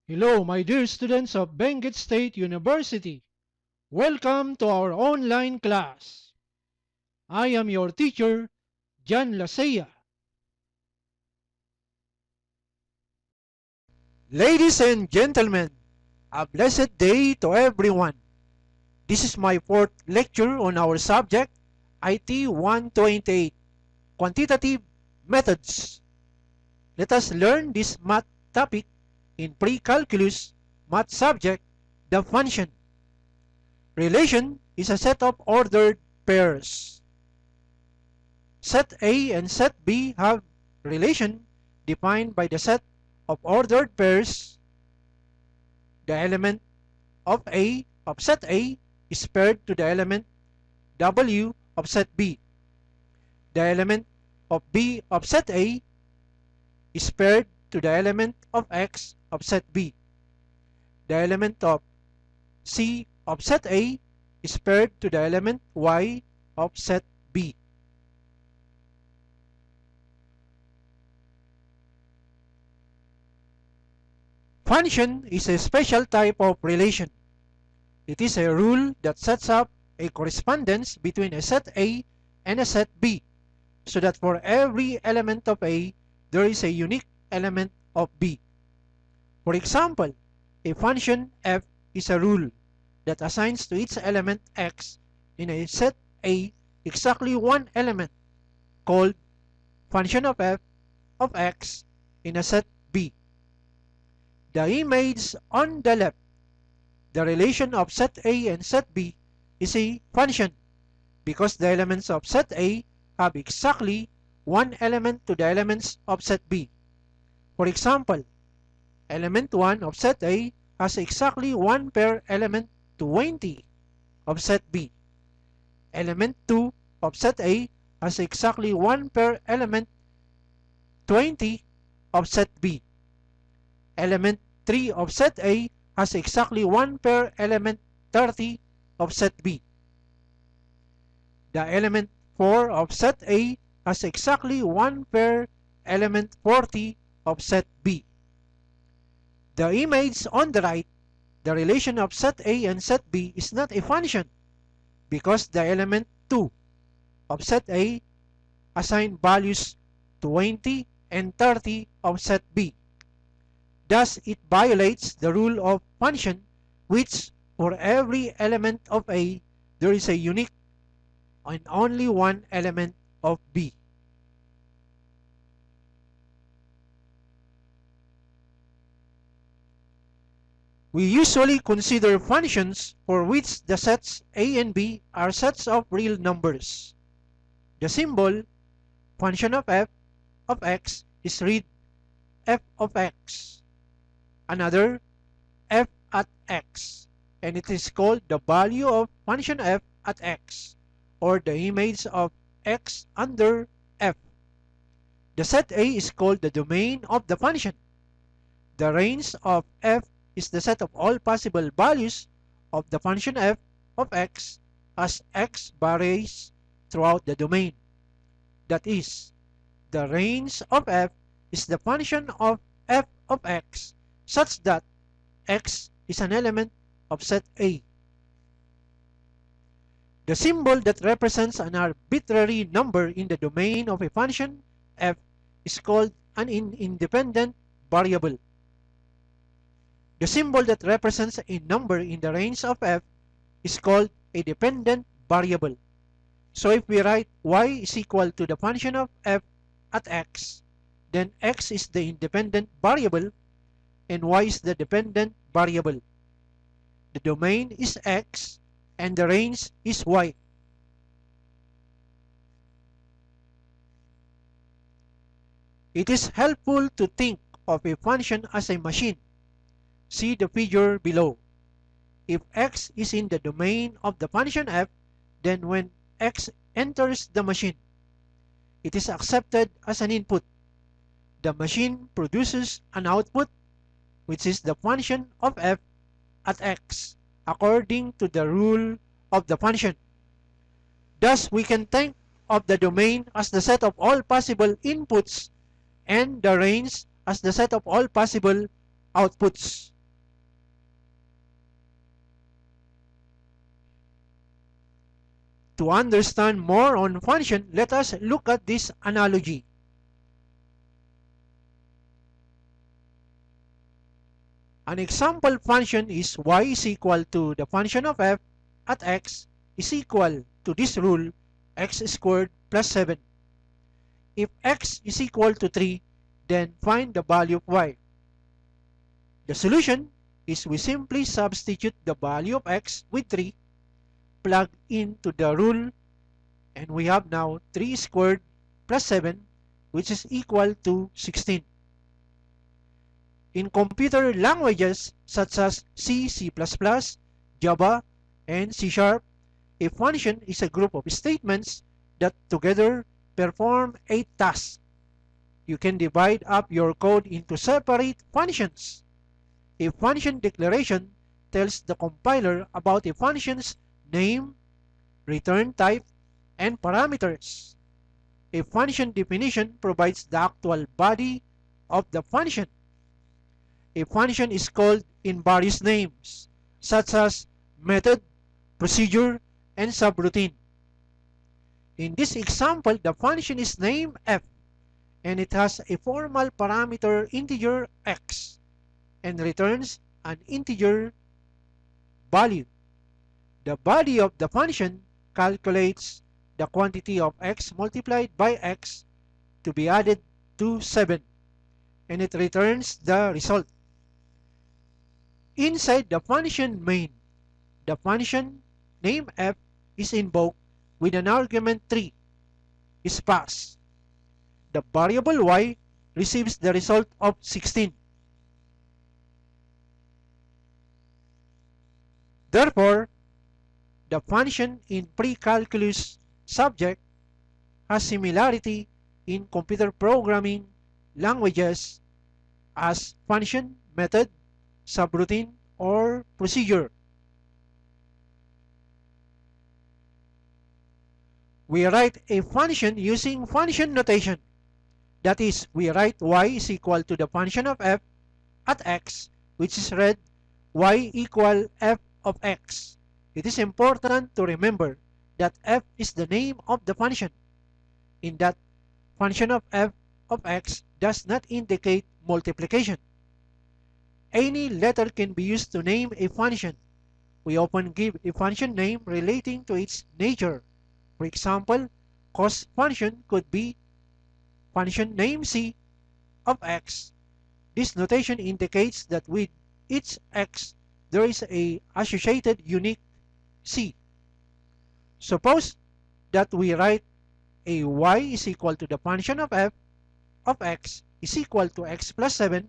Hello, my dear students of Benguet State University. Welcome to our online class. I am your teacher, Jan Lasea. Ladies and gentlemen, a blessed day to everyone. This is my fourth lecture on our subject, IT 128, Quantitative Methods. Let us learn this math topic in pre-calculus math subject, the function. Relation is a set of ordered pairs. Set A and set B have relation defined by the set of ordered pairs. The element of A of set A is paired to the element W of set B. The element of B of set A is paired to the element of X of set B. The element of C of set A is paired to the element Y of set B. Function is a special type of relation. It is a rule that sets up a correspondence between a set A and a set B, so that for every element of A, there is a unique element of B. For example, a function f is a rule that assigns to its element x in a set A exactly one element, called function of f of x in a set B. The image on the left, the relation of set A and set B, is a function because the elements of set A have exactly one element to the elements of set B. For example, element 1 of set A has exactly one pair element 20 of set B. Element 2 of set A has exactly one pair element 20 of set B. Element 3 of set A has exactly one pair element 30 of set B. The element 4 of set A has exactly one pair element 40 of set B. The image on the right, the relation of set A and set B, is not a function because the element 2 of set A assign values 20 and 30 of set B. Thus, it violates the rule of function, which for every element of A, there is a unique and only one element of B. We usually consider functions for which the sets A and B are sets of real numbers. The symbol function of f of x is read f of x. Another f at x, and it is called the value of function f at x, or the image of x under f. The set A is called the domain of the function. The range of f is the set of all possible values of the function f of x as x varies throughout the domain. That is, the range of f is the function of f of x such that x is an element of set A. The symbol that represents an arbitrary number in the domain of a function f is called an independent variable. The symbol that represents a number in the range of f is called a dependent variable. So if we write y is equal to the function of f at x, then x is the independent variable and y is the dependent variable. The domain is x and the range is y. It is helpful to think of a function as a machine. See the figure below. If x is in the domain of the function f, then when x enters the machine, it is accepted as an input. The machine produces an output, which is the function of f at x, according to the rule of the function. Thus, we can think of the domain as the set of all possible inputs and the range as the set of all possible outputs. To understand more on function, let us look at this analogy. An example function is y is equal to the function of f at x is equal to this rule x squared plus 7. If x is equal to 3, then find the value of y. The solution is we simply substitute the value of x with 3, plug into the rule, and we have now 3 squared plus 7, which is equal to 16. In computer languages such as C, C++, Java, and C#, a function is a group of statements that together perform a task. You can divide up your code into separate functions. A function declaration tells the compiler about a function's name, return type, and parameters. A function definition provides the actual body of the function. A function is called in various names, such as method, procedure, and subroutine. In this example, the function is named f, and it has a formal parameter integer x, and returns an integer value. The body of the function calculates the quantity of x multiplied by x to be added to 7, and it returns the result. Inside the function main, the function named f is invoked with an argument 3 is passed. The variable y receives the result of 16. Therefore, the function in pre-calculus subject has similarity in computer programming languages as function, method, subroutine, or procedure. We write a function using function notation. That is, we write y is equal to the function of f at x, which is read y equal f of x. It is important to remember that f is the name of the function, in that function of f of x does not indicate multiplication. Any letter can be used to name a function. We often give a function name relating to its nature. For example, cost function could be function name c of x. This notation indicates that with each x there is a associated unique c. Suppose that we write a y is equal to the function of f of x is equal to x plus 7.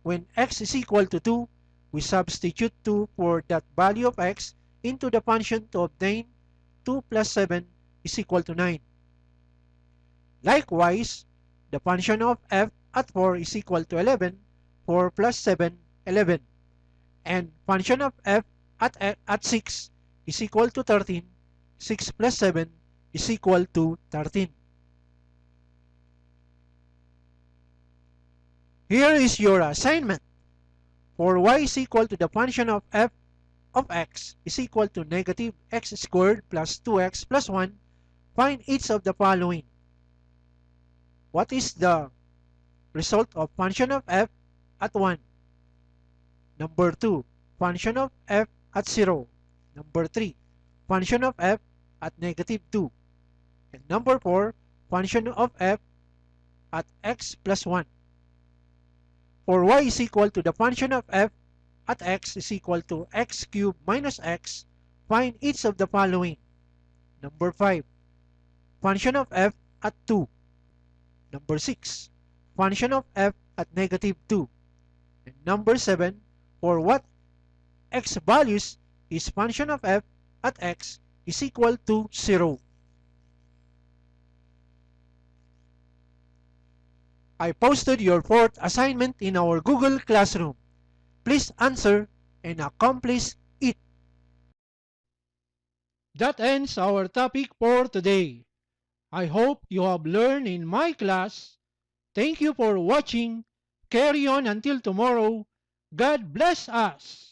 When x is equal to 2, we substitute 2 for that value of x into the function to obtain 2 plus 7 is equal to 9. Likewise, the function of f at 4 is equal to 11, 4 plus 7, 11. And function of f at 6 is equal to 13, 6 plus 7 is equal to 13. Here is your assignment. For y is equal to the function of f of x is equal to negative x squared plus 2x plus 1, find each of the following. What is the result of function of f at 1? Number 2, function of f at 0. Number 3, function of f at negative 2. And number 4, function of f at x plus 1. For y is equal to the function of f at x is equal to x cubed minus x, find each of the following. Number 5, function of f at 2. Number 6, function of f at negative 2. And number 7, for what x values is function of f at x is equal to 0. I posted your fourth assignment in our Google Classroom. Please answer and accomplish it. That ends our topic for today. I hope you have learned in my class. Thank you for watching. Carry on until tomorrow. God bless us.